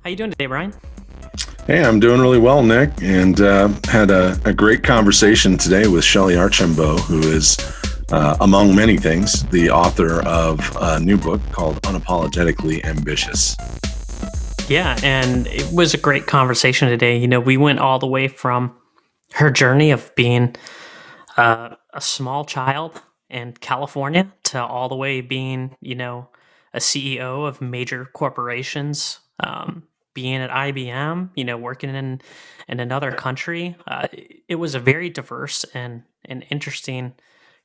How you doing today, Brian? Hey, I'm doing really well, Nick, and had a great conversation today with Shellye Archambeau, who is, among many things, the author of a new book called Unapologetically Ambitious. Yeah, and it was a great conversation today. We went all the way from her journey of being a small child in California to all the way being, a CEO of major corporations, being at IBM, working in another country. It was a very diverse and interesting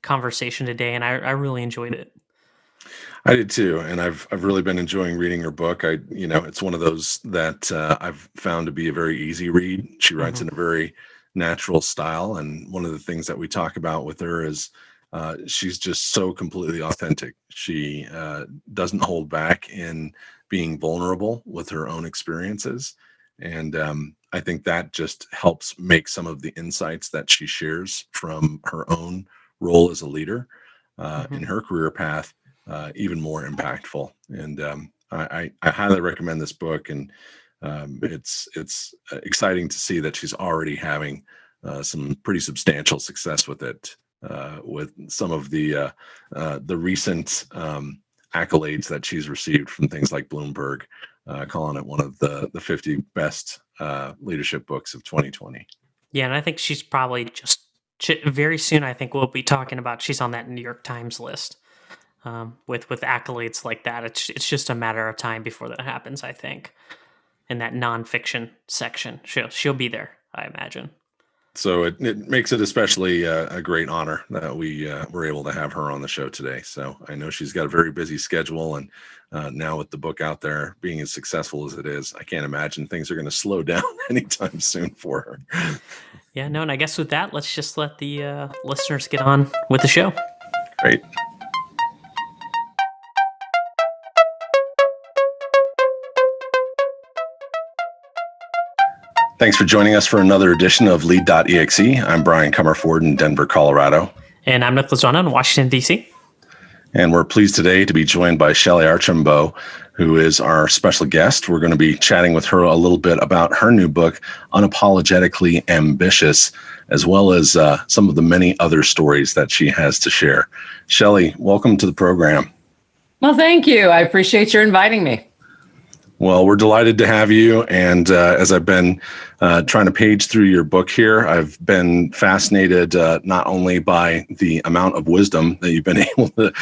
conversation today, and I really enjoyed it. I did too, and I've really been enjoying reading her book. It's one of those that I've found to be a very easy read. She writes in a very natural style, and one of the things that we talk about with her is she's just so completely authentic. She doesn't hold back in being vulnerable with her own experiences, and I think that just helps make some of the insights that she shares from her own role as a leader in her career path even more impactful. And I highly recommend this book, and it's exciting to see that she's already having some pretty substantial success with it, with some of the recent accolades that she's received from things like Bloomberg, calling it one of the 50 best leadership books of 2020. Yeah, and I think she's probably very soon. I think we'll be talking about she's on that New York Times list with accolades like that. It's just a matter of time before that happens. I think in that nonfiction section, she'll be there, I imagine. So it makes it especially a great honor that we were able to have her on the show today. So I know she's got a very busy schedule, and now with the book out there being as successful as it is, I can't imagine things are going to slow down anytime soon for her. Yeah, no, and I guess with that, let's just let the listeners get on with the show. Great. Thanks for joining us for another edition of Lead.exe. I'm Brian Comerford in Denver, Colorado. And I'm Nick Lozano in Washington, D.C. And we're pleased today to be joined by Shellye Archambeau, who is our special guest. We're going to be chatting with her a little bit about her new book, Unapologetically Ambitious, as well as some of the many other stories that she has to share. Shellye, welcome to the program. Well, thank you. I appreciate your inviting me. Well, we're delighted to have you. And as I've been trying to page through your book here, I've been fascinated not only by the amount of wisdom that you've been able to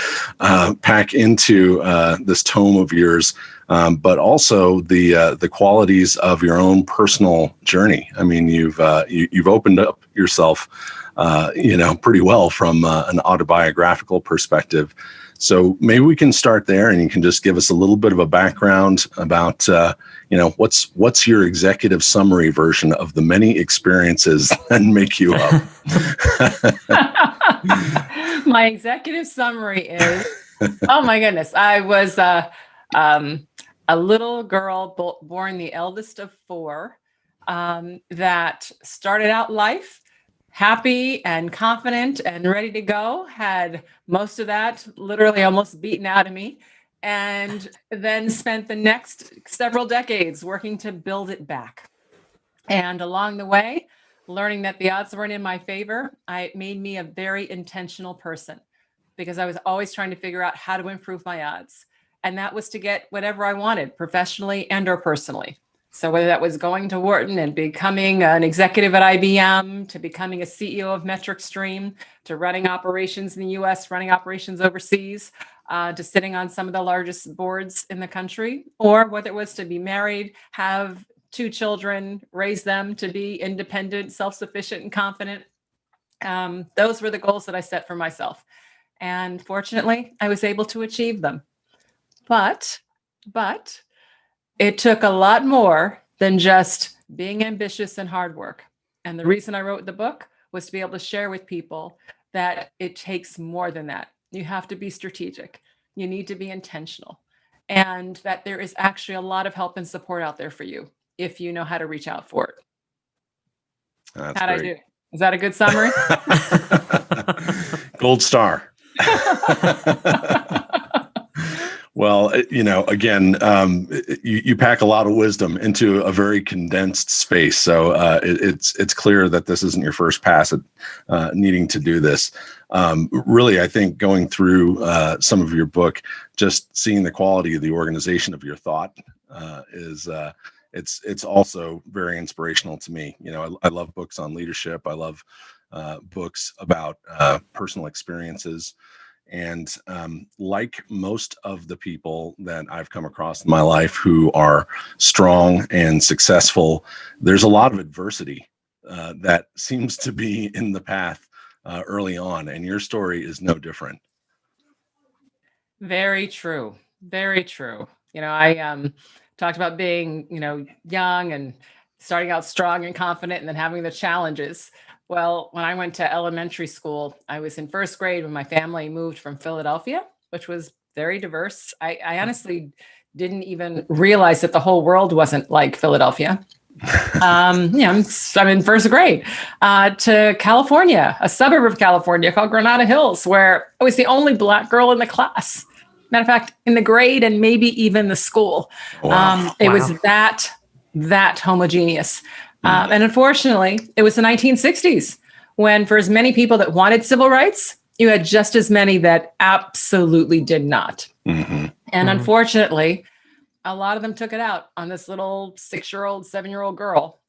pack into this tome of yours, but also the qualities of your own personal journey. I mean, you've opened up yourself, pretty well from an autobiographical perspective. So maybe we can start there, and you can just give us a little bit of a background about, what's your executive summary version of the many experiences that make you up. My executive summary is, oh my goodness, I was a little girl born the eldest of four that started out life happy and confident and ready to go, had most of that literally almost beaten out of me, and then spent the next several decades working to build it back. And along the way, learning that the odds weren't in my favor, it made me a very intentional person, because I was always trying to figure out how to improve my odds. And that was to get whatever I wanted, professionally and or personally. So whether that was going to Wharton and becoming an executive at IBM, to becoming a CEO of Metric Stream, to running operations in the US, running operations overseas, to sitting on some of the largest boards in the country, or whether it was to be married, have 2 children, raise them to be independent, self-sufficient, and confident. Those were the goals that I set for myself. And fortunately, I was able to achieve them. But it took a lot more than just being ambitious and hard work. And the reason I wrote the book was to be able to share with people that it takes more than that. You have to be strategic. You need to be intentional. And that there is actually a lot of help and support out there for you if you know how to reach out for it. That's How'd great. I do? Is that a good summary? Gold star. Well, again, you pack a lot of wisdom into a very condensed space. So it's clear that this isn't your first pass at needing to do this. Really, I think going through some of your book, just seeing the quality of the organization of your thought is it's also very inspirational to me. I love books on leadership. I love books about personal experiences. And like most of the people that I've come across in my life who are strong and successful, there's a lot of adversity that seems to be in the path early on. And your story is no different. Very true. Very true. I talked about being, young and starting out strong and confident and then having the challenges. Well, when I went to elementary school, I was in first grade when my family moved from Philadelphia, which was very diverse. I honestly didn't even realize that the whole world wasn't like Philadelphia. I'm in first grade to California, a suburb of California called Granada Hills, where I was the only Black girl in the class. Matter of fact, in the grade and maybe even the school. Wow. It was that homogeneous. And unfortunately, it was the 1960s when, for as many people that wanted civil rights, you had just as many that absolutely did not. Mm-hmm. And unfortunately, a lot of them took it out on this little 6-year-old, 7-year-old girl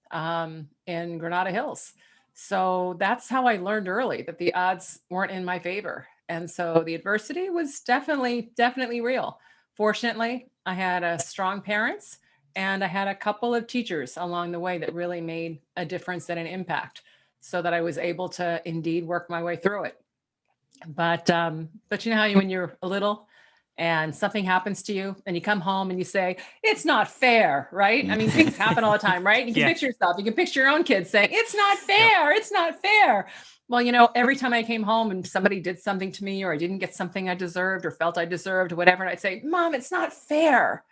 in Granada Hills. So that's how I learned early that the odds weren't in my favor. And so the adversity was definitely real. Fortunately, I had strong parents and I had a couple of teachers along the way that really made a difference and an impact so that I was able to indeed work my way through it. But you know how when you're a little and something happens to you and you come home and you say, it's not fair, right? I mean, things happen all the time, right? You can picture yourself, you can picture your own kids saying, it's not fair, it's not fair. Well, every time I came home and somebody did something to me or I didn't get something I deserved or felt I deserved or whatever, and I'd say, Mom, it's not fair.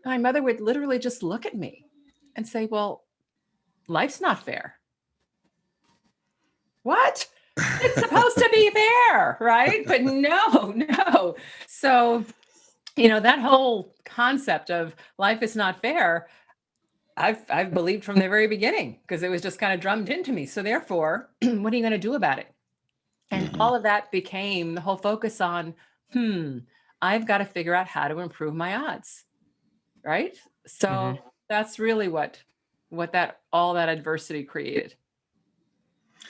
My mother would literally just look at me and say, well, life's not fair. What? It's supposed to be fair, right? But no. So, that whole concept of life is not fair, I've believed from the very beginning because it was just kind of drummed into me. So therefore, what are you going to do about it? And all of that became the whole focus on, I've got to figure out how to improve my odds. Right? So that's really what all that adversity created.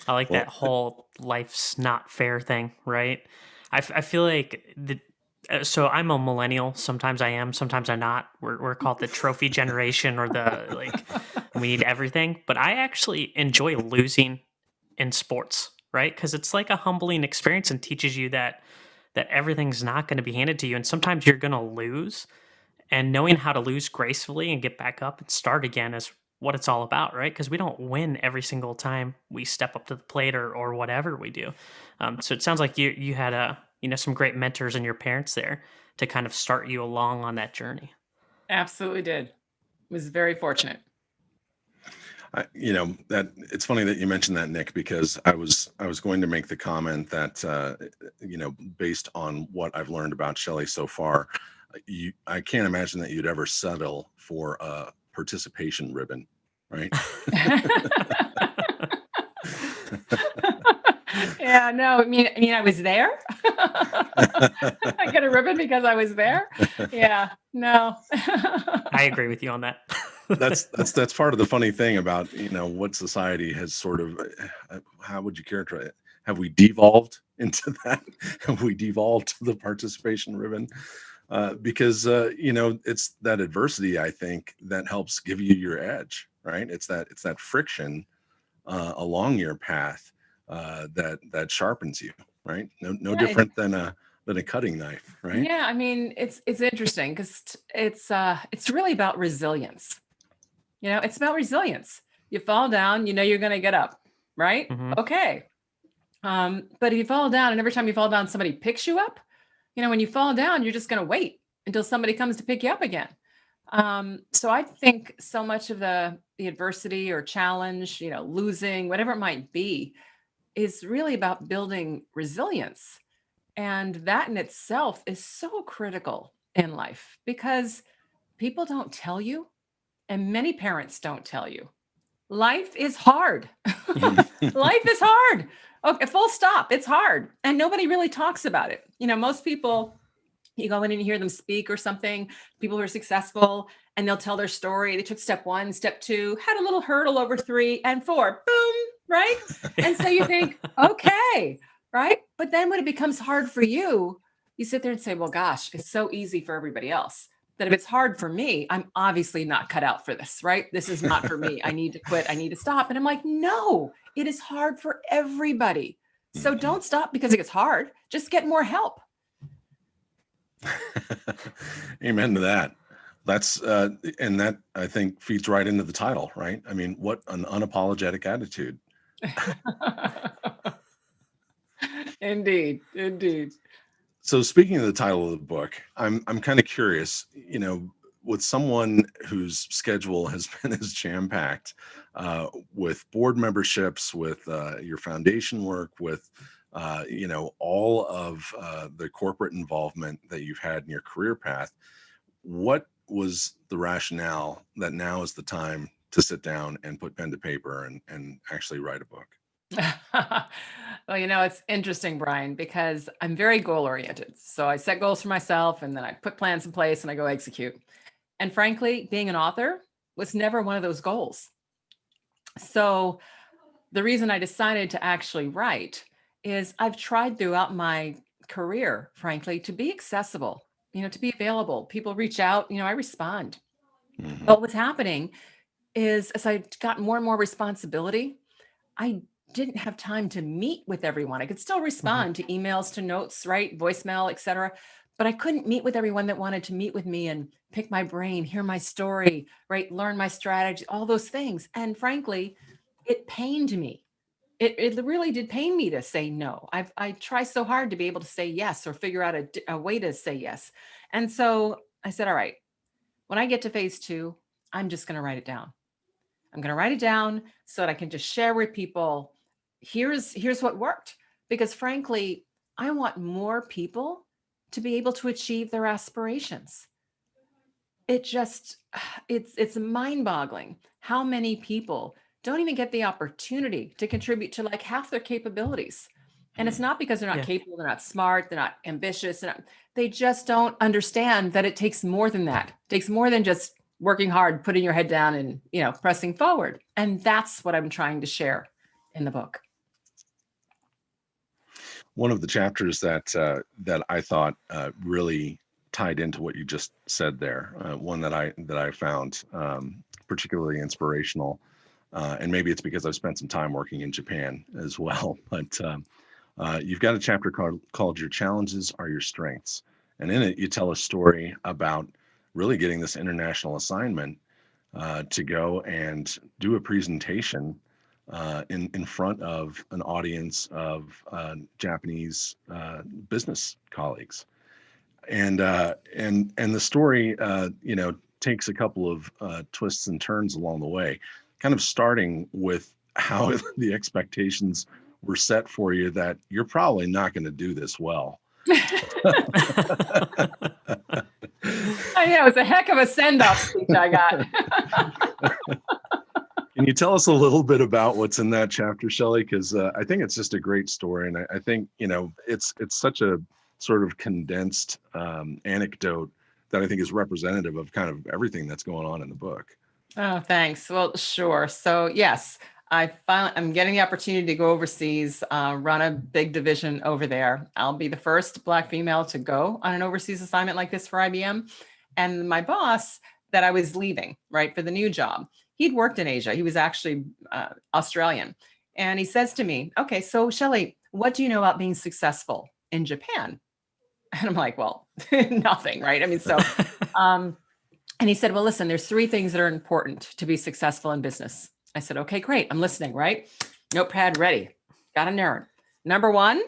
I like that whole life's not fair thing, right? I feel like so I'm a millennial. Sometimes I am, sometimes I'm not. We're called the trophy generation or the we need everything. But I actually enjoy losing in sports, right? Because it's like a humbling experience and teaches you that everything's not going to be handed to you, and sometimes you're going to lose. And knowing how to lose gracefully and get back up and start again is what it's all about, right? Because we don't win every single time we step up to the plate or whatever we do. So it sounds like you had some great mentors and your parents there to kind of start you along on that journey. Absolutely did. Was very fortunate. That it's funny that you mentioned that, Nick, because I was going to make the comment that based on what I've learned about Shellye so far, I can't imagine that you'd ever settle for a participation ribbon, right? Yeah, no, I mean, I was there. I got a ribbon because I was there. Yeah, no. I agree with you on that. That's part of the funny thing about what society has sort of. How would you characterize it? Have we devolved into that? Have we devolved to the participation ribbon? Because it's that adversity, I think, that helps give you your edge, right? It's that friction along your path that sharpens you, right? No different than a cutting knife, right? Yeah, I mean, it's interesting because it's really about resilience. It's about resilience. You fall down, you're going to get up, right? Okay. But if you fall down and every time you fall down, somebody picks you up, when you fall down, you're just going to wait until somebody comes to pick you up again. So I think so much of the adversity or challenge, losing, whatever it might be, is really about building resilience. And that in itself is so critical in life because people don't tell you, and many parents don't tell you. Life is hard. Life is hard. Okay, full stop. It's hard. And nobody really talks about it. Most people, you go in and you hear them speak or something, people who are successful, and they'll tell their story. They took step 1, step 2, had a little hurdle over 3 and 4, boom, right? And so you think, okay, right? But then when it becomes hard for you, you sit there and say, well, gosh, it's so easy for everybody else that if it's hard for me, I'm obviously not cut out for this, right? This is not for me. I need to quit. I need to stop. And I'm like, no, it is hard for everybody. So don't stop because it gets hard. Just get more help. Amen to that. That's and that I think feeds right into the title, right? I mean, what an unapologetic attitude. Indeed. So speaking of the title of the book, I'm kind of curious, with someone whose schedule has been as jam-packed, with board memberships, with your foundation work, with all of the corporate involvement that you've had in your career path, what was the rationale that now is the time to sit down and put pen to paper and actually write a book? Well, it's interesting, Brian, because I'm very goal oriented. So I set goals for myself and then I put plans in place and I go execute. And frankly, being an author was never one of those goals. So the reason I decided to actually write is I've tried throughout my career, frankly, to be accessible, to be available. People reach out, I respond. Mhm. But what's happening is as I got more and more responsibility, I didn't have time to meet with everyone. I could still respond to emails, to notes, right? Voicemail, et cetera. But I couldn't meet with everyone that wanted to meet with me and pick my brain, hear my story, right? Learn my strategy, all those things. And frankly, it pained me. It really did pain me to say no. I try so hard to be able to say yes or figure out a way to say yes. And so I said, all right, when I get to phase 2, I'm just going to write it down. I'm going to write it down so that I can just share with people. Here's what worked. Because frankly, I want more people to be able to achieve their aspirations. It's mind-boggling how many people don't even get the opportunity to contribute to like half their capabilities. And it's not because they're not capable, they're not smart, they're not ambitious, they just don't understand that it takes more than that. It takes more than just working hard, putting your head down and, pressing forward. And that's what I'm trying to share in the book. One of the chapters that I thought really tied into what you just said there, one that I found particularly inspirational, and maybe it's because I've spent some time working in Japan as well, but you've got a chapter called "Your Challenges Are Your Strengths," and in it you tell a story about really getting this international assignment to go and do a presentation in front of an audience of Japanese business colleagues, and the story takes a couple of twists and turns along the way, kind of starting with how the expectations were set for you that you're probably not going to do this well. It was a heck of a send-off speech I got. Can you tell us a little bit about what's in that chapter, Shellye? Because I think it's just a great story, and I think it's such a sort of condensed anecdote that I think is representative of kind of everything that's going on in the book. Oh, thanks. Well, sure. So yes, I'm getting the opportunity to go overseas, run a big division over there. I'll be the first Black female to go on an overseas assignment like this for IBM. And my boss that I was leaving, right, for the new job, he'd worked in Asia. He was actually Australian. And he says to me, okay, so Shellye, what do you know about being successful in Japan? And I'm like, well, nothing, right? I mean, so, and he said, well, listen, there's 3 things that are important to be successful in business. I said, okay, great. I'm listening, right? Notepad ready. Got a nerd. Number 1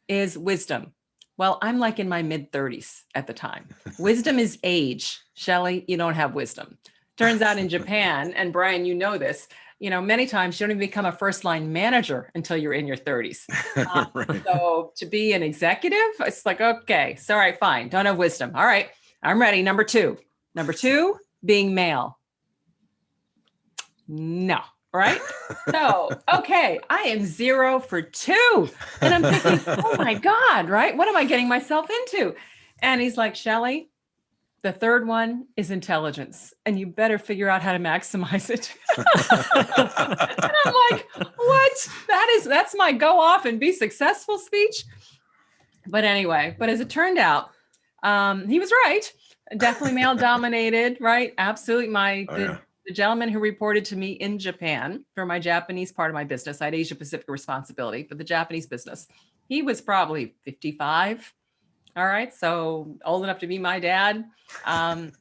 is wisdom. Well, I'm like in my mid 30s at the time. Wisdom is age. Shellye, you don't have wisdom. Turns out in Japan, and Brian, you know this, many times you don't even become a first line manager until you're in your 30s. Right. So to be an executive, it's like, okay, so all right, fine. Don't have wisdom. All right. I'm ready. Number two. Number two, being male. No. Right? So, okay, I am 0 for 2. And I'm thinking, oh my God, right? What am I getting myself into? And he's like, Shellye, the third one is intelligence, and you better figure out how to maximize it. And I'm like, what? That's my go off and be successful speech. But anyway, but as it turned out, he was right. Definitely male dominated, right? Absolutely. The gentleman who reported to me in Japan for my Japanese part of my business, I had Asia Pacific responsibility for the Japanese business. He was probably 55. All right. So old enough to be my dad. And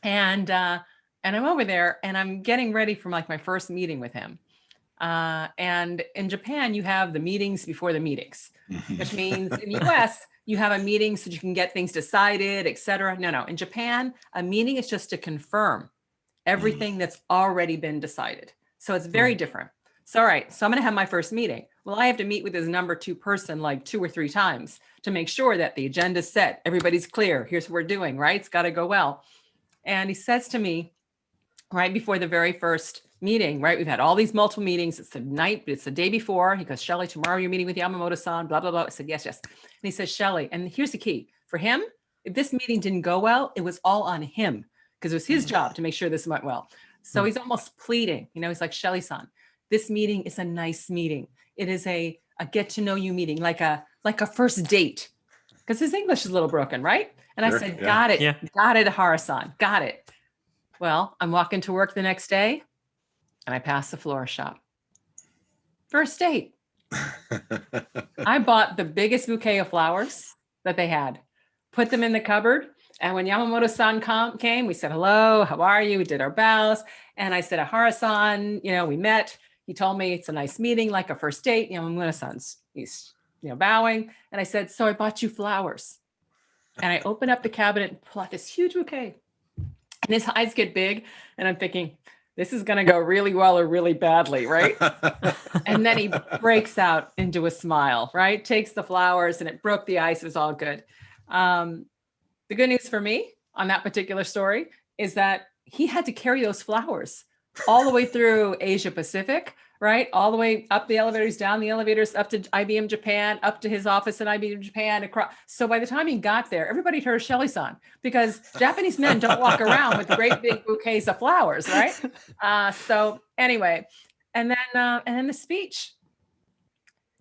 I'm over there and I'm getting ready for like my first meeting with him. And in Japan, you have the meetings before the meetings, which means in the US, you have a meeting so you can get things decided, et cetera. No. In Japan, a meeting is just to confirm everything that's already been decided. So it's very different. So, all right, so I'm going to have my first meeting. Well, I have to meet with his number 2 person like 2 or 3 times to make sure that the agenda's set. Everybody's clear. Here's what we're doing, right? It's got to go well. And he says to me right before the very first meeting, right? We've had all these multiple meetings. It's the night, it's the day before. He goes, Shellye, tomorrow you're meeting with Yamamoto-san, blah, blah, blah. I said, yes. And he says, Shellye, and here's the key for him. If this meeting didn't go well, it was all on him because it was his job to make sure this went well. So he's almost pleading, he's like, Shellye-san, this meeting is a nice meeting. It is a get to know you meeting, like a first date, because his English is a little broken, right? And sure, I said, got it. Yeah. Got it, Hara-san, got it. Well, I'm walking to work the next day and I pass the floral shop. First date. I bought the biggest bouquet of flowers that they had, put them in the cupboard. And when Yamamoto-san came, we said, hello, how are you? We did our bows. And I said, Hara-san, we met. He told me it's a nice meeting, like a first date. Yamamoto-san's, he's, bowing. And I said, so I bought you flowers. And I opened up the cabinet and pull out this huge bouquet. And his eyes get big. And I'm thinking, this is going to go really well or really badly, right? And then he breaks out into a smile, right? Takes the flowers and it broke the ice. It was all good. The good news for me on that particular story is that he had to carry those flowers all the way through Asia Pacific, right? All the way up the elevators, down the elevators, up to IBM Japan, up to his office in IBM Japan. Across. So by the time he got there, everybody heard Shellye-san because Japanese men don't walk around with great big bouquets of flowers, right? So anyway, and then the speech.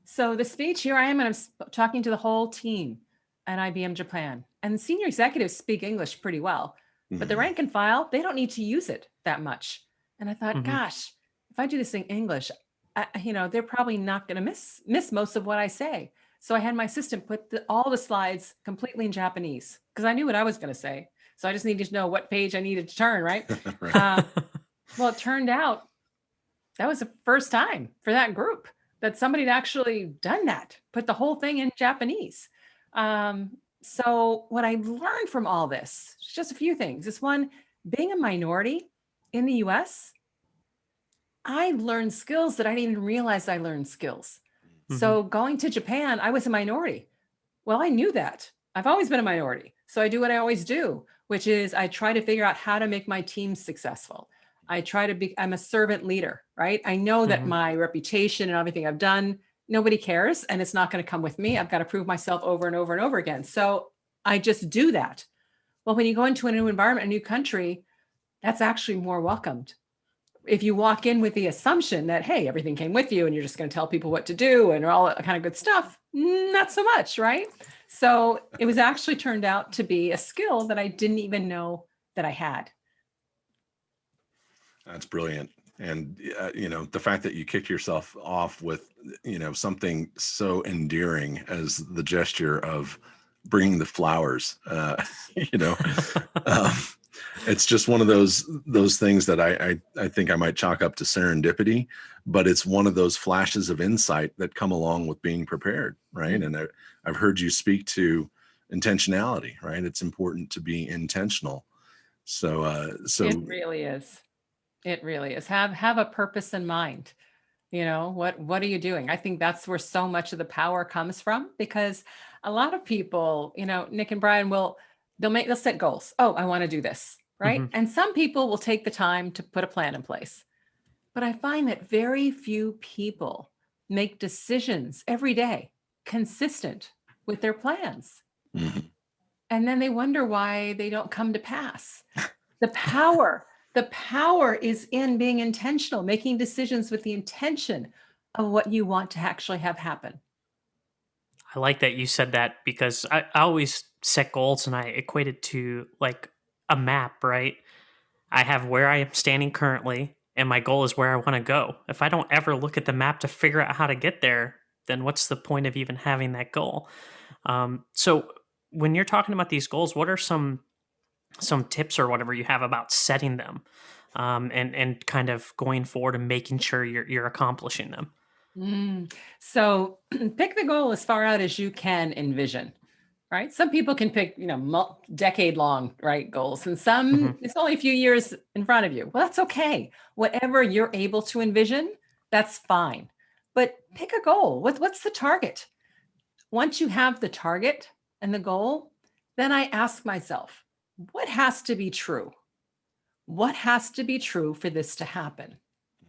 So the speech, here I am, and I'm talking to the whole team at IBM Japan. And senior executives speak English pretty well, but the rank and file, they don't need to use it that much. And I thought, gosh, if I do this in English, they're probably not going to miss most of what I say. So I had my assistant put all the slides completely in Japanese because I knew what I was going to say. So I just needed to know what page I needed to turn, right? Right. Well, it turned out that was the first time for that group that somebody had actually done that, put the whole thing in Japanese. So what I learned from all this, just a few things. This one, being a minority in the US, I learned skills that I didn't even realize I learned skills. So going to Japan, I was a minority. Well, I knew that. I've always been a minority. So I do what I always do, which is I try to figure out how to make my team successful. I'm a servant leader, right? I know that my reputation and everything I've done, nobody cares, and it's not going to come with me. I've got to prove myself over and over and over again. So I just do that. Well, when you go into a new environment, a new country, that's actually more welcomed. If you walk in with the assumption that, hey, everything came with you and you're just going to tell people what to do and all that kind of good stuff, not so much, right? So it was actually turned out to be a skill that I didn't even know that I had. That's brilliant. And, the fact that you kicked yourself off with, something so endearing as the gesture of bringing the flowers, it's just one of those things that I think I might chalk up to serendipity, but it's one of those flashes of insight that come along with being prepared, right? And I've heard you speak to intentionality, right? It's important to be intentional. So it really is. It really is. Have a purpose in mind. What are you doing? I think that's where so much of the power comes from, because a lot of people, Nick and Brian, will They'll set goals. Oh, I want to do this, right? Mhm. And some people will take the time to put a plan in place. But I find that very few people make decisions every day consistent with their plans. Mhm. And then they wonder why they don't come to pass. The power is in being intentional, making decisions with the intention of what you want to actually have happen. I like that you said that because I always set goals and I equate it to like a map, right? I have where I am standing currently, and my goal is where I want to go. If I don't ever look at the map to figure out how to get there, then what's the point of even having that goal? So when you're talking about these goals, what are some tips or whatever you have about setting them, and kind of going forward and making sure you're accomplishing them? So pick the goal as far out as you can envision, right? Some people can pick, decade long, right, goals, and some Hmm. it's only a few years in front of you. Well, that's okay. Whatever you're able to envision, that's fine. But pick a goal. What's the target? Once you have the target and the goal, then I ask myself, what has to be true? What has to be true for this to happen?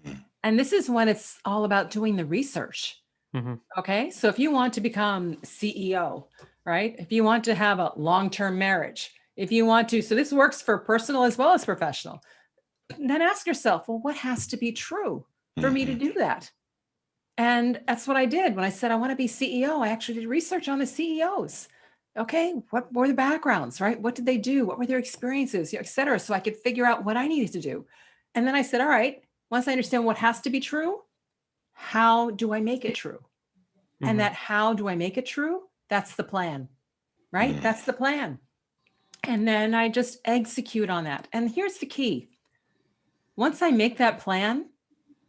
Mhm. And this is when it's all about doing the research. Hmm. Okay. So if you want to become CEO, right? If you want to have a long term marriage, if you want to, so this works for personal as well as professional, then ask yourself, well, what has to be true for me to Mhm. do that? And that's what I did when I said I want to be CEO. I actually did research on the CEOs. Okay. What were the backgrounds, right? What did they do? What were their experiences, et cetera? So I could figure out what I needed to do. And then I said, all right, once I understand what has to be true, how do I make it true? And Hmm. that how do I make it true? That's the plan, right? Mhm. That's the plan. And then I just execute on that. And here's the key. Once I make that plan,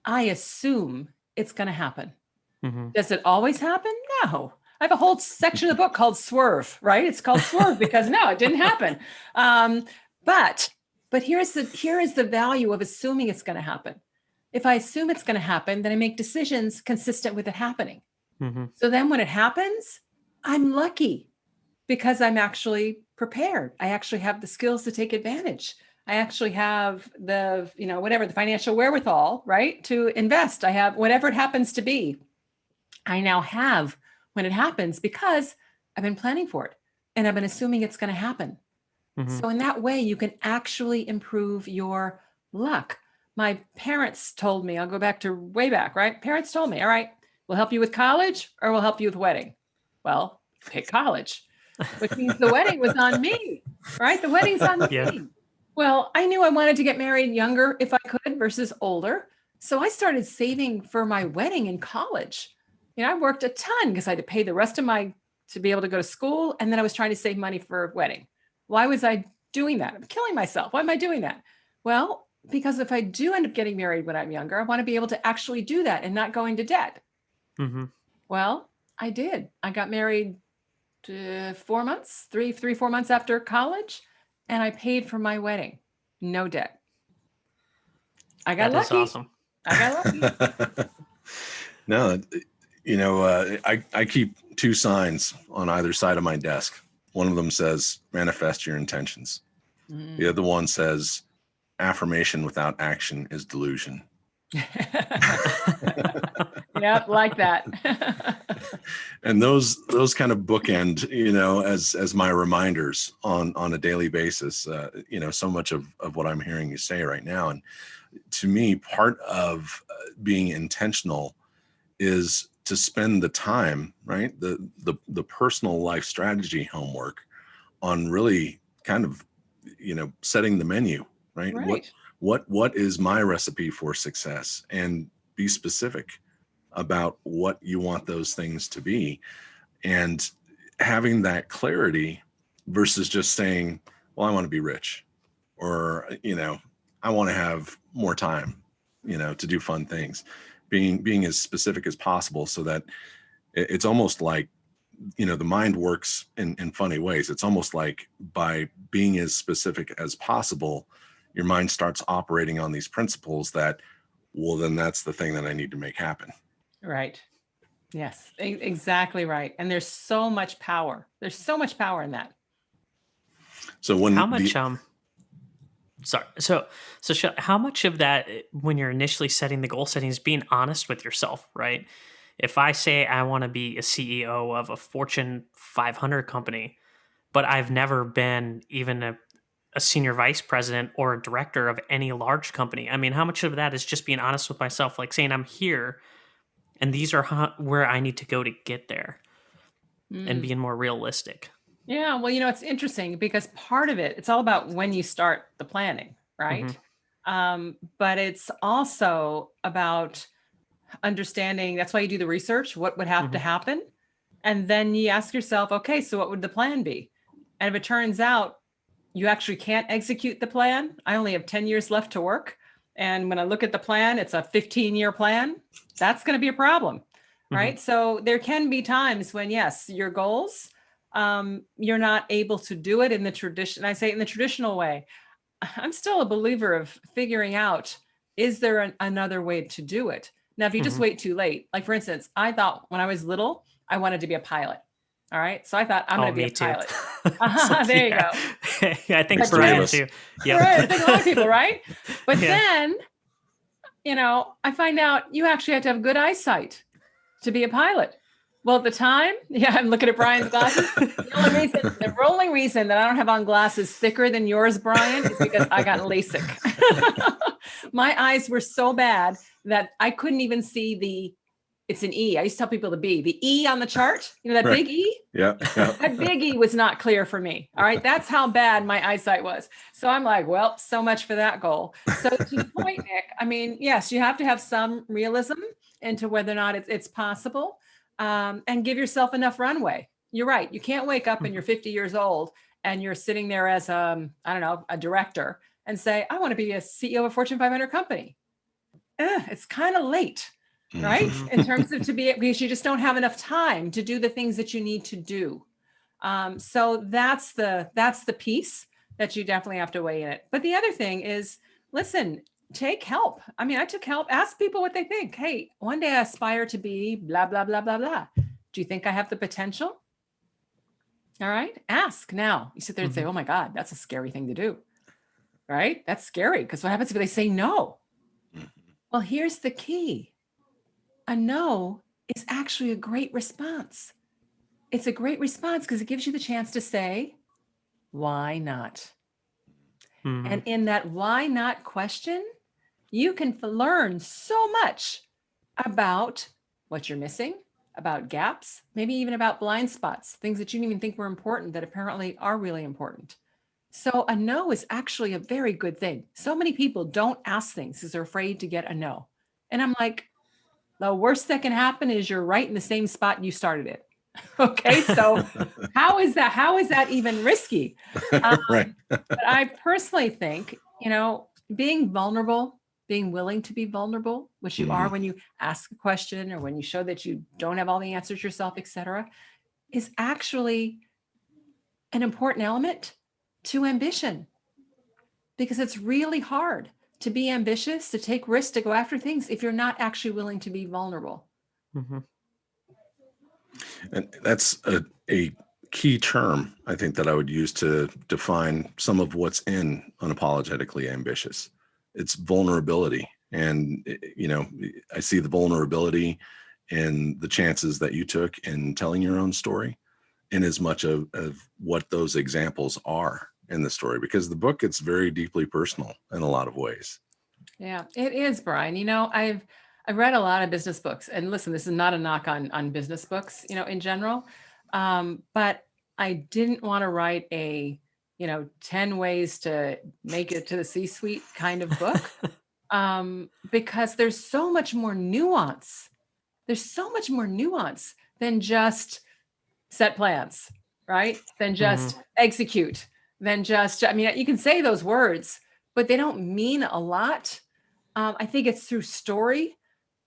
I assume it's going to happen. Hmm. Does it always happen? No. I have a whole section of the book called Swerve, right? It's called Swerve because no, it didn't happen. Um, but here is the value of assuming it's going to happen. If I assume it's going to happen, then I make decisions consistent with it happening. Hmm. So then when it happens, I'm lucky because I'm actually prepared. I actually have the skills to take advantage. I actually have the, whatever the financial wherewithal, right? To invest. I have whatever it happens to be. I now have when it happens because I've been planning for it and I've been assuming it's going to happen. Hmm. So in that way, you can actually improve your luck. My parents told me, I'll go back to way back, right? Parents told me, all right, we'll help you with college or we'll help you with wedding. Well, pick college, which means the wedding was on me, right? The wedding's on Yeah. me. Well, I knew I wanted to get married younger if I could versus older. So I started saving for my wedding in college. I worked a ton because I had to pay the rest of to be able to go to school. And then I was trying to save money for a wedding. Why was I doing that? I'm killing myself. Why am I doing that? Well, because if I do end up getting married when I'm younger, I want to be able to actually do that and not go into debt. Hmm. Well, I did. I got married 4 months, 4 months after college, and I paid for my wedding. No debt. I got That is lucky. awesome. I got lucky. No, I keep two signs on either side of my desk. One of them says manifest your intentions. The Mm. other one says affirmation without action is delusion. Yep, like that. And those kind of bookend, as my reminders on a daily basis. So much of what I'm hearing you say right now, and to me, part of being intentional is to spend the time, right, the personal life strategy homework on really kind of setting the menu, right? what Right. what is my recipe for success, and be specific about what you want those things to be, and having that clarity versus just saying, well, I want to be rich, or I want to have more time, to do fun things. Being as specific as possible, so that it's almost like, the mind works in funny ways. It's almost like by being as specific as possible, your mind starts operating on these principles that, well, then that's the thing that I need to make happen. Right. Yes, exactly right. And there's so much power. There's so much power in that. So when How much sorry. How much of that, when you're initially setting the goal setting, is being honest with yourself, right? If I say I want to be a CEO of a Fortune 500 company, but I've never been even a senior vice president or a director of any large company. I mean, how much of that is just being honest with myself, like saying I'm here and these are where I need to go to get there, and being more realistic. Yeah, well, it's interesting because part of it, it's all about when you start the planning, right? But it's also about understanding, that's why you do the research, what would have to happen. And then you ask yourself, okay, so what would the plan be? And if it turns out you actually can't execute the plan, I only have 10 years left to work. And when I look at the plan, it's a 15-year plan. That's going to be a problem, right? So there can be times when, yes, your goals, you're not able to do it in the tradition. I say in the traditional way. I'm still a believer of figuring out, is there another way to do it? Now, if you just wait too late, like for instance, I thought when I was little, I wanted to be a pilot. All right. So I thought I'm going to be a pilot. There you go. I think But Brian too. Yeah. Right. I think a lot of people, right? But then, I find out you actually have to have good eyesight to be a pilot. Well, at the time, I'm looking at Brian's glasses. The only reason that I don't have on glasses thicker than yours, Brian, is because I got LASIK. My eyes were so bad that I couldn't even see it's an E. I used to tell people the E on the chart, that Right. big E? Yeah. That big E was not clear for me. All right. That's how bad my eyesight was. So I'm like, well, so much for that goal. So to the point, Nick, I mean, yes, you have to have some realism into whether or not it's possible. And give yourself enough runway. You're right. You can't wake up and you're 50 years old and you're sitting there as a director and say, I want to be a CEO of a Fortune 500 company. It's kind of late, right? In terms of because you just don't have enough time to do the things that you need to do. So that's the piece that you definitely have to weigh in it. But the other thing is, listen, take help. I mean, I took help. Ask people what they think. Hey, one day I aspire to be blah, blah, blah, blah, blah. Do you think I have the potential? All right. Ask now. You sit there and say, oh my God, that's a scary thing to do. Right? That's scary because what happens if they say no? Well, here's the key. A no is actually a great response. It's a great response because it gives you the chance to say, why not? And in that why not question, you can learn so much about what you're missing, about gaps, maybe even about blind spots, things that you didn't even think were important that apparently are really important. So a no is actually a very good thing. So many people don't ask things because they're afraid to get a no. And I'm like, the worst that can happen is you're right in the same spot you started it. Okay, so how is that even risky? Right. But I personally think, being vulnerable, being willing to be vulnerable, which you are when you ask a question or when you show that you don't have all the answers yourself, et cetera, is actually an important element to ambition. Because it's really hard to be ambitious, to take risks, to go after things if you're not actually willing to be vulnerable. And that's a key term, I think, that I would use to define some of what's in Unapologetically Ambitious. It's vulnerability. And, I see the vulnerability in the chances that you took in telling your own story, in as much of what those examples are in the story, because the book gets very deeply personal in a lot of ways. Yeah, it is, Brian. I've read a lot of business books, and listen, this is not a knock on business books, in general. But I didn't want to write a, 10 ways to make it to the C-suite kind of book, because there's so much more nuance. There's so much more nuance than just set plans, right? Than just execute, than just, you can say those words, but they don't mean a lot. I think it's through story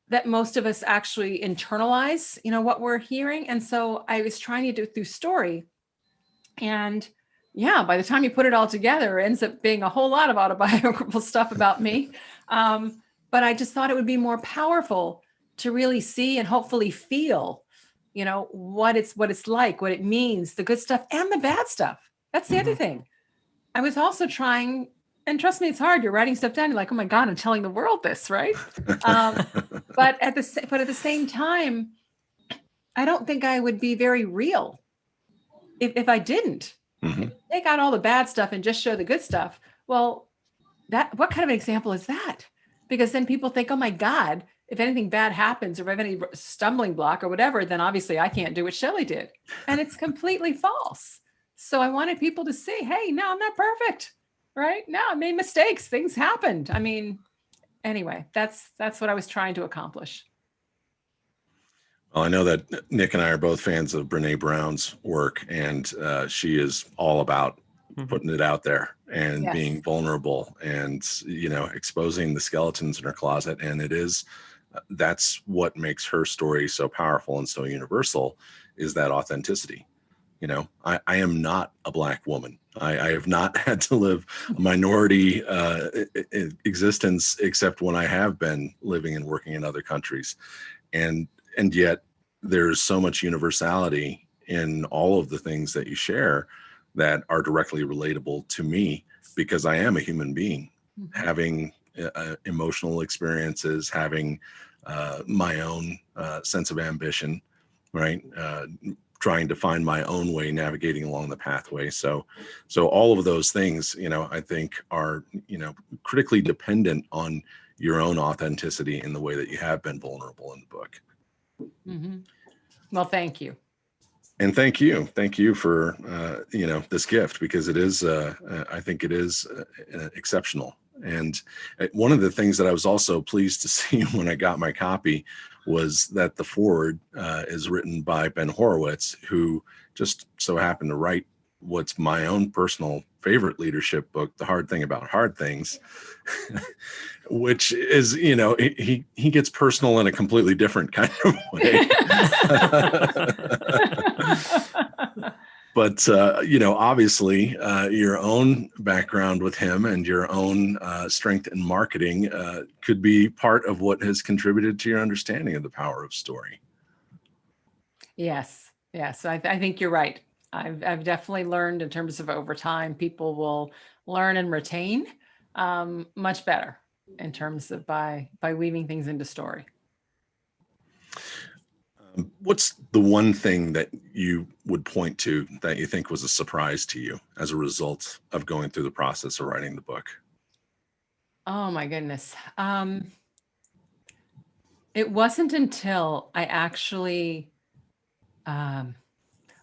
that most of us actually internalize, what we're hearing. And so I was trying to do it through story. And yeah, by the time you put it all together, it ends up being a whole lot of autobiographical stuff about me. But I just thought it would be more powerful to really see and hopefully feel, what it's like, what it means, the good stuff and the bad stuff. That's the other thing. I was also trying, and trust me, it's hard. You're writing stuff down. You're like, oh my God, I'm telling the world this, right? But at the same time, I don't think I would be very real if I didn't take out all the bad stuff and just show the good stuff. Well, what kind of an example is that? Because then people think, oh my God, if anything bad happens or if I have any stumbling block or whatever, then obviously I can't do what Shellye did. And it's completely false. So I wanted people to see, hey, no, I'm not perfect, right? No, I made mistakes. Things happened. I mean, anyway, that's what I was trying to accomplish. Well, I know that Nick and I are both fans of Brene Brown's work, and she is all about putting it out there and being vulnerable and, exposing the skeletons in her closet. And that's what makes her story so powerful and so universal, is that authenticity. I am not a Black woman. I have not had to live a minority existence, except when I have been living and working in other countries. And yet there's so much universality in all of the things that you share that are directly relatable to me, because I am a human being, having emotional experiences, having my own sense of ambition, right? Trying to find my own way, navigating along the pathway. So all of those things, I think are, critically dependent on your own authenticity in the way that you have been vulnerable in the book. Well, thank you. And thank you for, this gift, because it is, I think it is exceptional. And one of the things that I was also pleased to see when I got my copy was that the foreword is written by Ben Horowitz, who just so happened to write what's my own personal favorite leadership book, The Hard Thing About Hard Things, which is, he gets personal in a completely different kind of way. But, obviously your own background with him and your own strength in marketing could be part of what has contributed to your understanding of the power of story. Yes. I think you're right. I've definitely learned, in terms of over time, people will learn and retain much better in terms of by weaving things into story. What's the one thing that you would point to that you think was a surprise to you as a result of going through the process of writing the book? Oh my goodness. It wasn't until I actually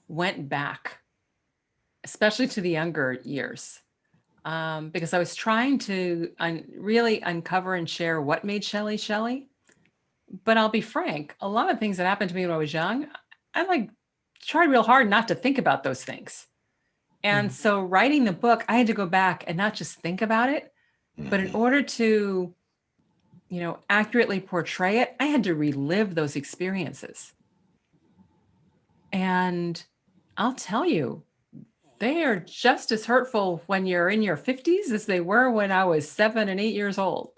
went back, especially to the younger years, because I was trying to really uncover and share what made Shellye Shellye. But I'll be frank, a lot of things that happened to me when I was young, I tried real hard not to think about those things. And so writing the book, I had to go back and not just think about it, but in order to, accurately portray it, I had to relive those experiences. And I'll tell you, they are just as hurtful when you're in your 50s as they were when I was 7 and 8 years old.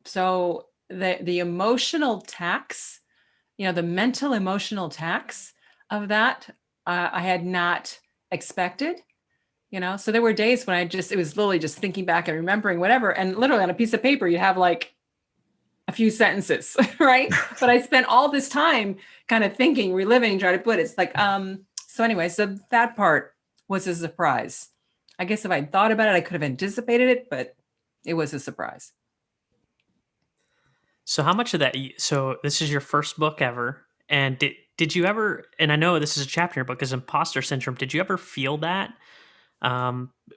So the emotional tax, the mental emotional tax of that, I had not expected, so there were days when it was literally just thinking back and remembering whatever. And literally on a piece of paper, you'd have like a few sentences, right? But I spent all this time kind of thinking, reliving, trying to put it. It's like, so anyway, so that part was a surprise. I guess if I'd thought about it, I could have anticipated it, but it was a surprise. So how much of that, so this is your first book ever, and did you ever, and I know this is a chapter in your book, is imposter syndrome, did you ever feel that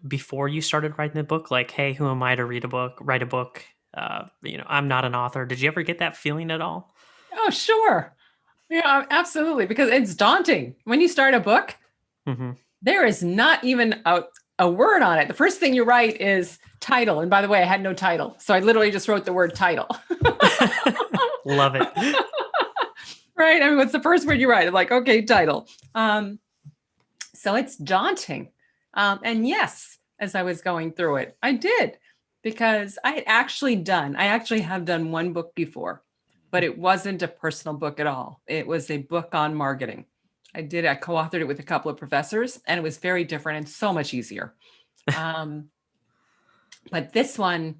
before you started writing the book? Like, hey, who am I to write a book? I'm not an author. Did you ever get that feeling at all? Oh, sure. Yeah, absolutely. Because it's daunting. When you start a book, there is not even a word on it. The first thing you write is title. And by the way, I had no title. So I literally just wrote the word title. Love it. Right. I mean, what's the first word you write? I'm like, okay, title. So it's daunting. And yes, as I was going through it, I did, because I actually have done one book before, but it wasn't a personal book at all. It was a book on marketing. I co-authored it with a couple of professors, and it was very different and so much easier. But this one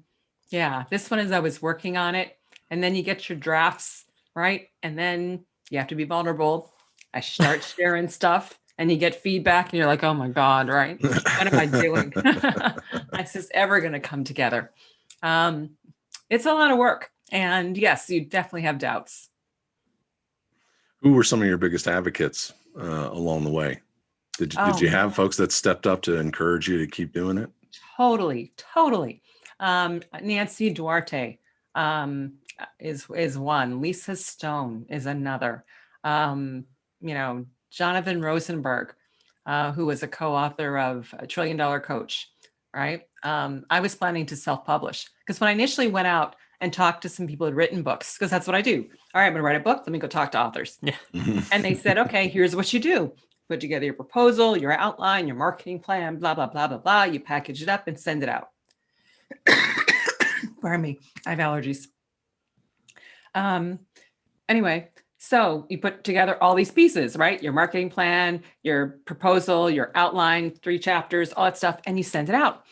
as I was working on it, and then you get your drafts, right? And then you have to be vulnerable. I start sharing stuff and you get feedback and you're like, oh my God, right? What am I doing? Is this ever going to come together? It's a lot of work. And yes, you definitely have doubts. Who were some of your biggest advocates along the way? Did you have folks that stepped up to encourage you to keep doing it? Totally. Nancy Duarte is one. Lisa Stone is another. Jonathan Rosenberg, who was a co-author of $1 Trillion Coach, right? I was planning to self-publish because when I initially went out and talked to some people who had written books, because that's what I do. All right, I'm going to write a book. Let me go talk to authors. Yeah. And they said, okay, here's what you do. Put together your proposal, your outline, your marketing plan, blah, blah, blah, blah, blah. You package it up and send it out. Pardon me. I have allergies. Anyway, so you put together all these pieces, right? Your marketing plan, your proposal, your outline, 3 chapters, all that stuff, and you send it out.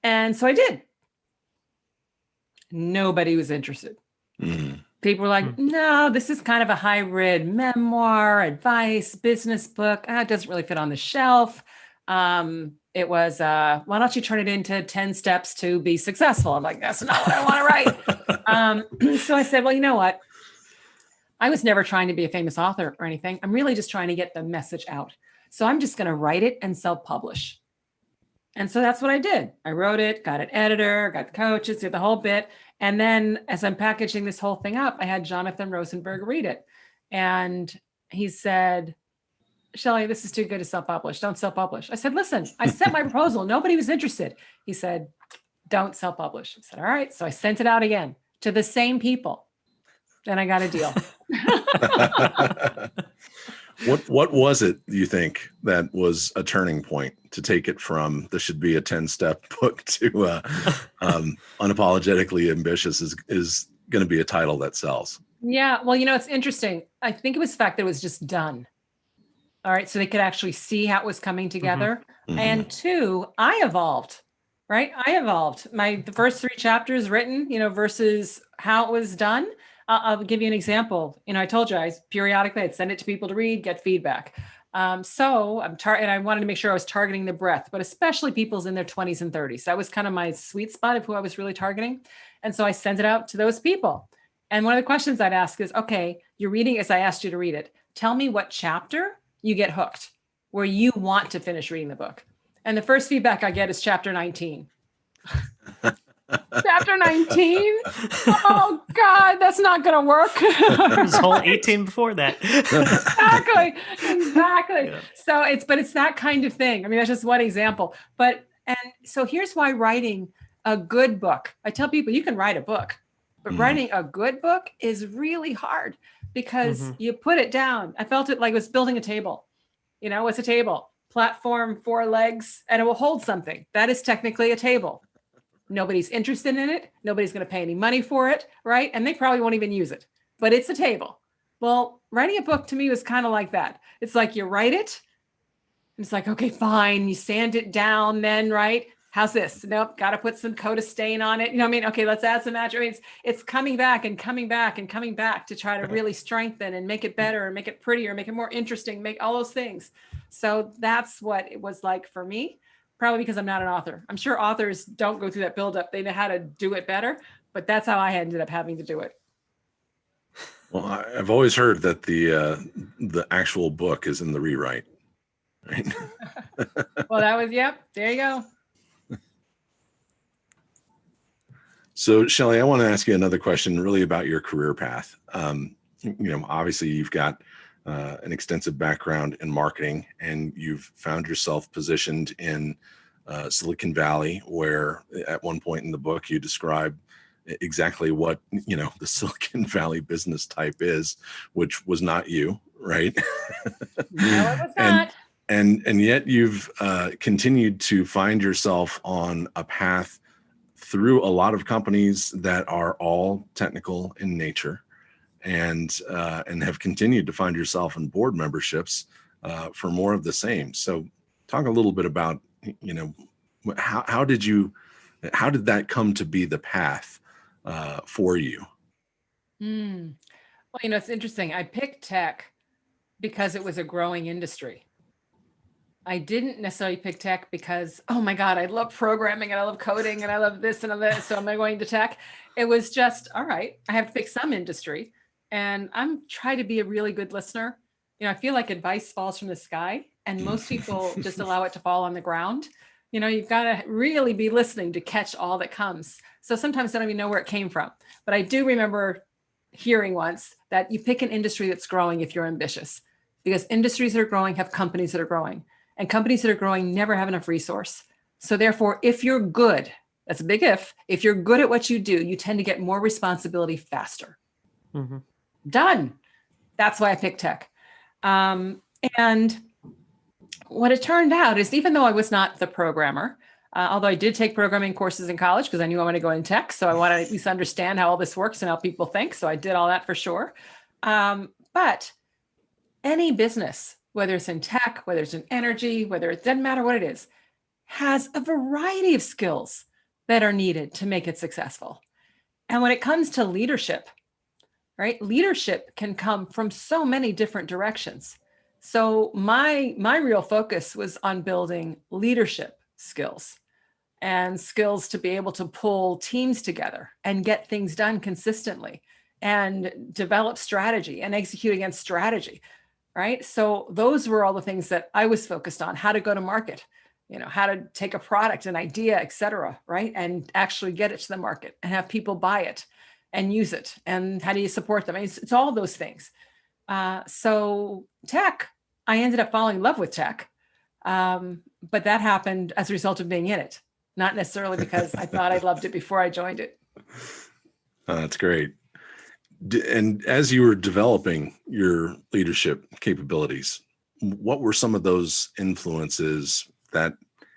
And so I did. Nobody was interested. People were like, no, this is kind of a hybrid memoir, advice, business book. It doesn't really fit on the shelf. It was, why don't you turn it into 10 steps to be successful? I'm like, that's not what I want to write. So I said, well, you know what? I was never trying to be a famous author or anything. I'm really just trying to get the message out. So I'm just going to write it and self-publish. And so that's what I did. I wrote it, got an editor, got coaches, did the whole bit. And then as I'm packaging this whole thing up, I had Jonathan Rosenberg read it. And he said, Shellye, this is too good to self-publish. Don't self-publish. I said, listen, I sent my proposal. Nobody was interested. He said, don't self-publish. I said, all right. So I sent it out again to the same people. Then I got a deal. What was it, you think, that was a turning point to take it from this should be a 10-step book to Unapologetically Ambitious is going to be a title that sells? Yeah. Well, it's interesting. I think it was the fact that it was just done. All right. So they could actually see how it was coming together. Mm-hmm. And 2, I evolved, right? I evolved. The first 3 chapters written, versus how it was done. I'll give you an example. I told you periodically I'd send it to people to read, get feedback. So and I wanted to make sure I was targeting the breadth, but especially people's in their 20s and 30s. That was kind of my sweet spot of who I was really targeting. And so I sent it out to those people. And one of the questions I'd ask is, okay, you're reading as I asked you to read it. Tell me what chapter you get hooked, where you want to finish reading the book. And the first feedback I get is chapter 19. Chapter 19? Oh God, that's not going to work. There's whole 18 before that. Exactly. Yeah. So it's that kind of thing. I mean, that's just one example. And so here's why writing a good book. I tell people you can write a book, but writing a good book is really hard because you put it down. I felt it like it was building a table. What's a table? Platform, 4 legs, and it will hold something. That is technically a table. Nobody's interested in it. Nobody's going to pay any money for it, right? And they probably won't even use it, but it's a table. Well, writing a book to me was kind of like that. It's like you write it. It's like, okay, fine. You sand it down then, right? How's this? Nope. Got to put some coat of stain on it. Okay, let's add some magic. I mean, it's coming back and coming back and coming back to try to really strengthen and make it better and make it prettier, make it more interesting, make all those things. So that's what it was like for me. Probably because I'm not an author. I'm sure authors don't go through that buildup. They know how to do it better, but that's how I ended up having to do it. Well, I've always heard that the actual book is in the rewrite. Right? Well, there you go. So, Shellye, I want to ask you another question really about your career path. Obviously you've got an extensive background in marketing, and you've found yourself positioned in Silicon Valley, where at one point in the book you describe exactly what the Silicon Valley business type is, which was not you, right? No, it was not. And yet you've continued to find yourself on a path through a lot of companies that are all technical in nature. and have continued to find yourself in board memberships for more of the same. So talk a little bit about, how did that come to be the path for you? Well, it's interesting. I picked tech because it was a growing industry. I didn't necessarily pick tech because, oh my God, I love programming and I love coding and I love this and this. So am I going to tech? It was just, all right, I have to pick some industry, and I'm trying to be a really good listener. I feel like advice falls from the sky, and most people just allow it to fall on the ground. You've got to really be listening to catch all that comes. So sometimes I don't even know where it came from, but I do remember hearing once that you pick an industry that's growing if you're ambitious, because industries that are growing have companies that are growing. And companies that are growing never have enough resource. So therefore, if you're good, that's a big if you're good at what you do, you tend to get more responsibility faster. Mm-hmm. Done. That's why I picked tech. And what it turned out is, even though I was not the programmer, although I did take programming courses in college because I knew I wanted to go in tech. So I wanted to at least understand how all this works and how people think. So I did all that for sure. But any business, whether it's in tech, whether it's in energy, whether it doesn't matter what it is, has a variety of skills that are needed to make it successful. And when it comes to leadership, right? Leadership can come from so many different directions. So my real focus was on building leadership skills and skills to be able to pull teams together and get things done consistently and develop strategy and execute against strategy. Right. So those were all the things that I was focused on: how to go to market, how to take a product, an idea, et cetera, right, and actually get it to the market and have people buy it and use it. And how do you support them? It's all those things. So tech, I ended up falling in love with tech. But that happened as a result of being in it, not necessarily because I thought I loved it before I joined it. That's great. And as you were developing your leadership capabilities, what were some of those influences that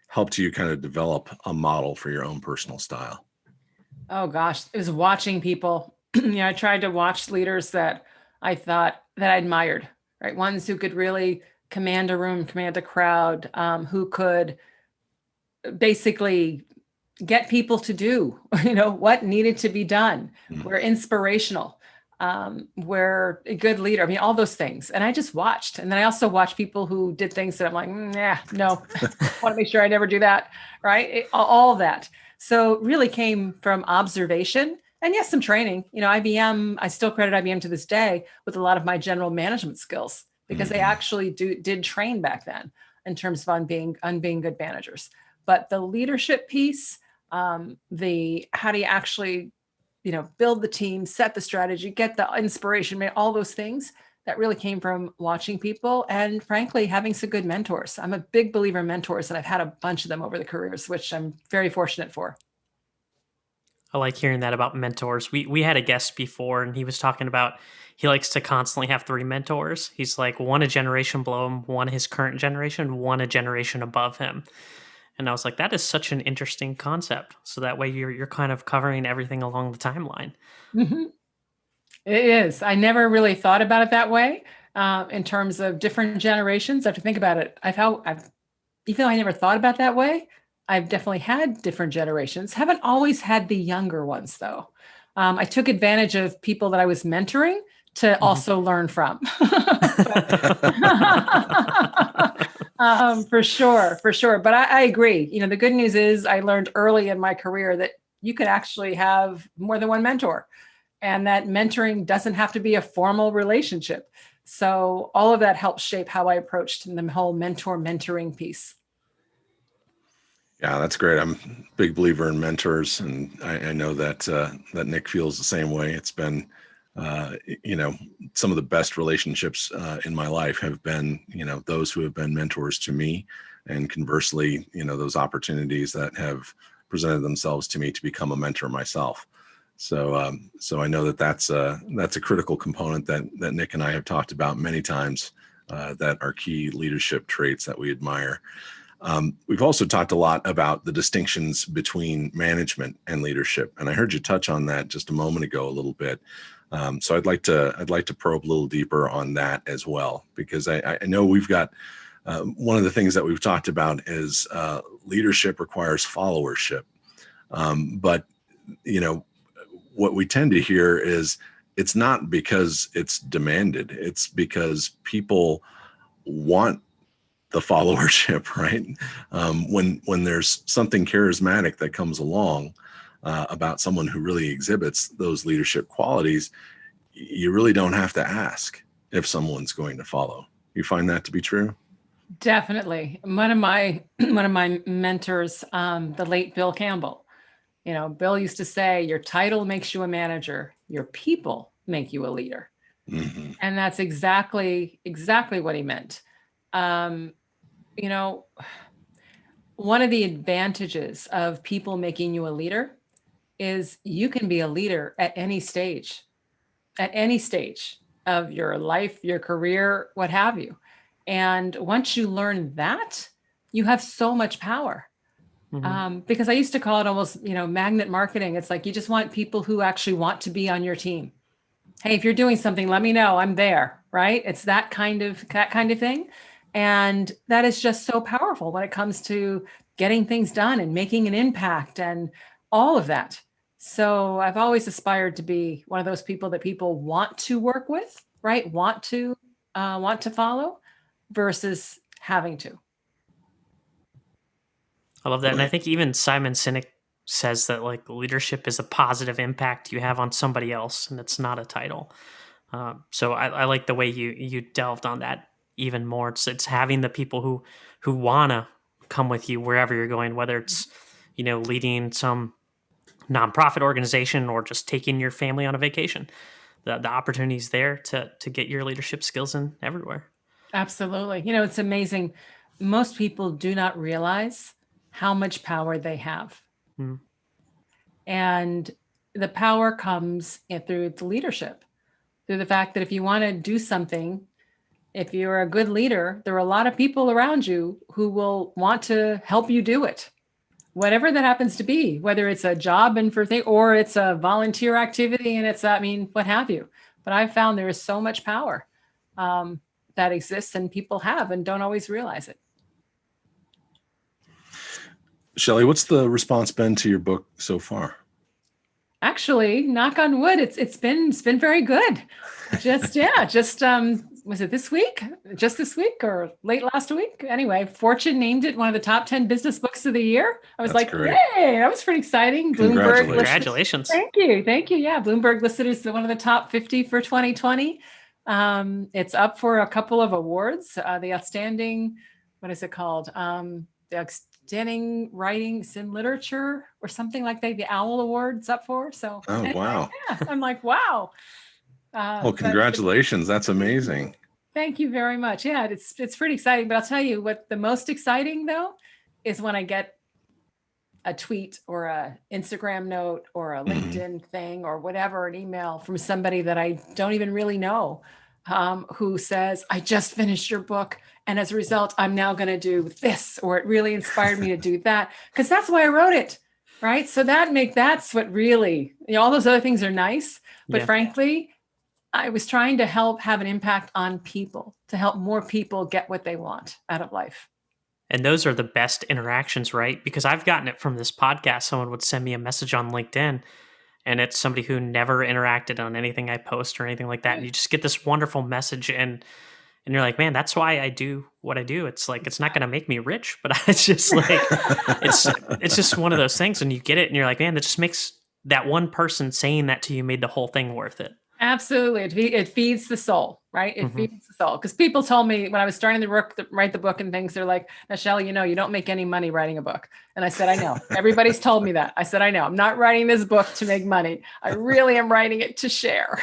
helped you kind of develop a model for your own personal style? Oh gosh, it was watching people. I tried to watch leaders that I thought that I admired, right? Ones who could really command a room, command a crowd, who could basically get people to do, what needed to be done. Were inspirational. Were a good leader. I mean, all those things. And I just watched. And then I also watched people who did things that I'm like, no, I want to make sure I never do that. Right. All that. So it really came from observation and yes, some training. IBM, I still credit IBM to this day with a lot of my general management skills, because they actually did train back then in terms of on being good managers. But the leadership piece, the how do you actually build the team, set the strategy, get the inspiration, all those things, that really came from watching people and frankly, having some good mentors. I'm a big believer in mentors, and I've had a bunch of them over the careers, which I'm very fortunate for. I like hearing that about mentors. We had a guest before, and he was talking about he likes to constantly have 3 mentors. He's like, one a generation below him, one his current generation, one a generation above him. And I was like, that is such an interesting concept. So that way you're kind of covering everything along the timeline. Mm-hmm. It is. I never really thought about it that way in terms of different generations. I have to think about it. Even though I never thought about that way, I've definitely had different generations. Haven't always had the younger ones, though. I took advantage of people that I was mentoring to also learn from. For sure. But I agree. The good news is I learned early in my career that you could actually have more than one mentor, and that mentoring doesn't have to be a formal relationship. So all of that helped shape how I approached the whole mentoring piece. Yeah, that's great. I'm a big believer in mentors, and I know that that Nick feels the same way. It's been, some of the best relationships in my life have been, those who have been mentors to me, and conversely, those opportunities that have presented themselves to me to become a mentor myself. So, so I know that that's a critical component that Nick and I have talked about many times, that are key leadership traits that we admire. We've also talked a lot about the distinctions between management and leadership, and I heard you touch on that just a moment ago a little bit. So I'd like to probe a little deeper on that as well, because I know we've got one of the things that we've talked about is leadership requires followership. But what we tend to hear is it's not because it's demanded. It's because people want the followership, right? When there's something charismatic that comes along about someone who really exhibits those leadership qualities, you really don't have to ask if someone's going to follow. You find that to be true? Definitely. One of my mentors, the late Bill Campbell, Bill used to say, your title makes you a manager, your people make you a leader. Mm-hmm. And that's exactly what he meant. One of the advantages of people making you a leader is you can be a leader at any stage of your life, your career, what have you. And once you learn that, you have so much power. Because I used to call it almost, magnet marketing. It's like, you just want people who actually want to be on your team. Hey, if you're doing something, let me know, I'm there, right? It's that kind of thing. And that is just so powerful when it comes to getting things done and making an impact and all of that. So I've always aspired to be one of those people that people want to work with, right? Want to follow versus having to. I love that. And I think even Simon Sinek says that like leadership is a positive impact you have on somebody else, and it's not a title. So I like the way you delved on that even more. It's having the people who wanna come with you wherever you're going, whether it's leading some nonprofit organization or just taking your family on a vacation. The opportunity's there to get your leadership skills in everywhere. Absolutely. It's amazing. Most people do not realize how much power they have. Mm. And the power comes through the leadership, through the fact that if you want to do something, if you're a good leader, there are a lot of people around you who will want to help you do it. Whatever that happens to be, whether it's a job and for thing, or it's a volunteer activity and it's, what have you. But I've found there is so much power that exists and people have and don't always realize it. Shellye, what's the response been to your book so far? Actually, knock on wood, it's been very good. Just was it this week? Just this week or late last week? Anyway, Fortune named it one of the top 10 business books of the year. I was That's great. Yay, that was pretty exciting. Congratulations. Thank you. Yeah, Bloomberg listed it as one of the top 50 for 2020. It's up for a couple of awards. The outstanding, what is it called? The outstanding writing in literature or something like that. The Owl Award's up for. So anyway, wow. Yeah, I'm like, wow. Well, congratulations. That's amazing. Thank you very much. Yeah, it's pretty exciting. But I'll tell you what the most exciting though is when I get a tweet or a Instagram note or a LinkedIn thing or whatever, an email from somebody that I don't even really know, who says, I just finished your book. And as a result, I'm now going to do this, or it really inspired me to do that. Because that's why I wrote it. Right. So that's what really, all those other things are nice. But frankly, I was trying to help have an impact on people, to help more people get what they want out of life. And those are the best interactions, right? Because I've gotten it from this podcast. Someone would send me a message on LinkedIn, and it's somebody who never interacted on anything I post or anything like that. And you just get this wonderful message, and you're like, man, that's why I do what I do. It's like, it's not going to make me rich, but it's just like, it's just one of those things. And you get it and you're like, man, that just makes that one person saying that to you made the whole thing worth it. Absolutely. It feeds the soul, right? It feeds the soul. Because people told me when I was starting to write the book and things, they're like, now, Shellye, you don't make any money writing a book. And I said, I know. Everybody's told me that. I said, I know. I'm not writing this book to make money. I really am writing it to share.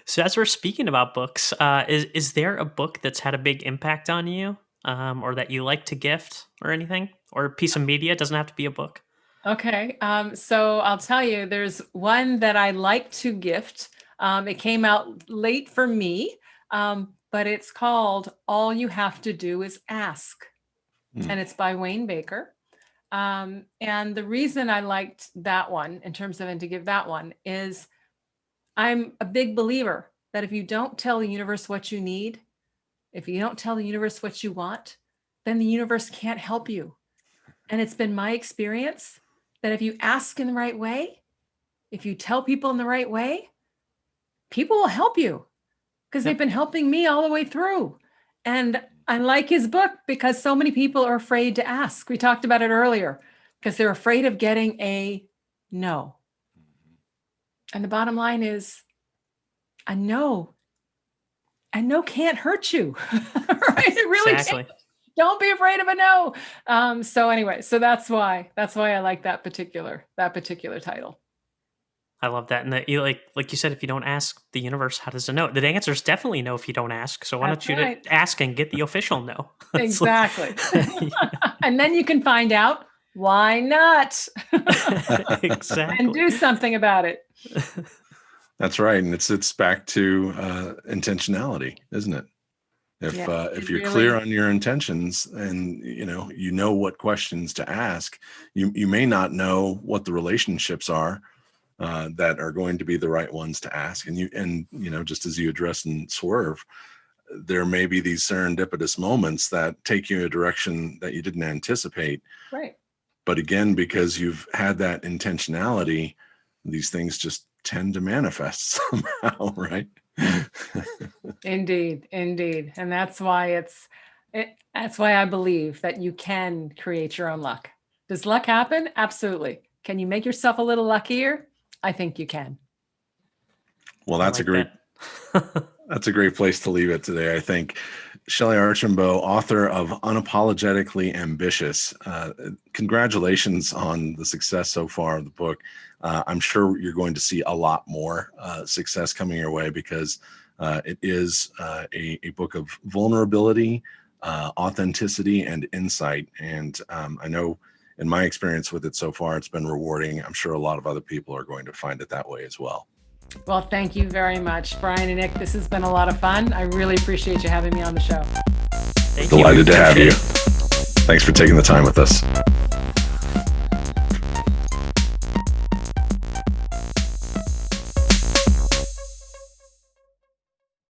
So as we're speaking about books, is there a book that's had a big impact on you, or that you like to gift or anything? Or a piece of media? It doesn't have to be a book. Okay. So I'll tell you, there's one that I like to gift. It came out late for me, but it's called All You Have to Do Is Ask. And it's by Wayne Baker. And the reason I liked that one in terms of, and to give that one is I'm a big believer that if you don't tell the universe what you need, if you don't tell the universe what you want, then the universe can't help you. And it's been my experience that if you ask in the right way, if you tell people in the right way, people will help you, because they've been helping me all the way through. And I like his book because so many people are afraid to ask. We talked about it earlier, because they're afraid of getting a no. And the bottom line is, a no can't hurt you. Right? It really can't. Don't be afraid of a no. So anyway, so that's why I like that particular title. I love that. And that you like you said, if you don't ask the universe, how does it know? The answer is definitely no if you don't ask. So why don't you ask and get the official no? Exactly. And then you can find out why not. Exactly. And do something about it. That's right. And it's back to intentionality, isn't it? If you're clear on your intentions and you know what questions to ask, you may not know what the relationships are that are going to be the right ones to ask. And just as you address in Swerve, there may be these serendipitous moments that take you in a direction that you didn't anticipate. Right. But again, because you've had that intentionality, these things just tend to manifest somehow, right? Indeed. And that's why that's why I believe that you can create your own luck. Does luck happen? Absolutely. Can you make yourself a little luckier? I think you can. Well, that's a great place to leave it today, I think. Shellye Archambeau, author of Unapologetically Ambitious. Congratulations on the success so far of the book. I'm sure you're going to see a lot more success coming your way, because it is a book of vulnerability, authenticity, and insight. And I know in my experience with it so far, it's been rewarding. I'm sure a lot of other people are going to find it that way as well. Well, thank you very much, Brian and Nick. This has been a lot of fun. I really appreciate you having me on the show. Delighted to have you. Thanks for taking the time with us.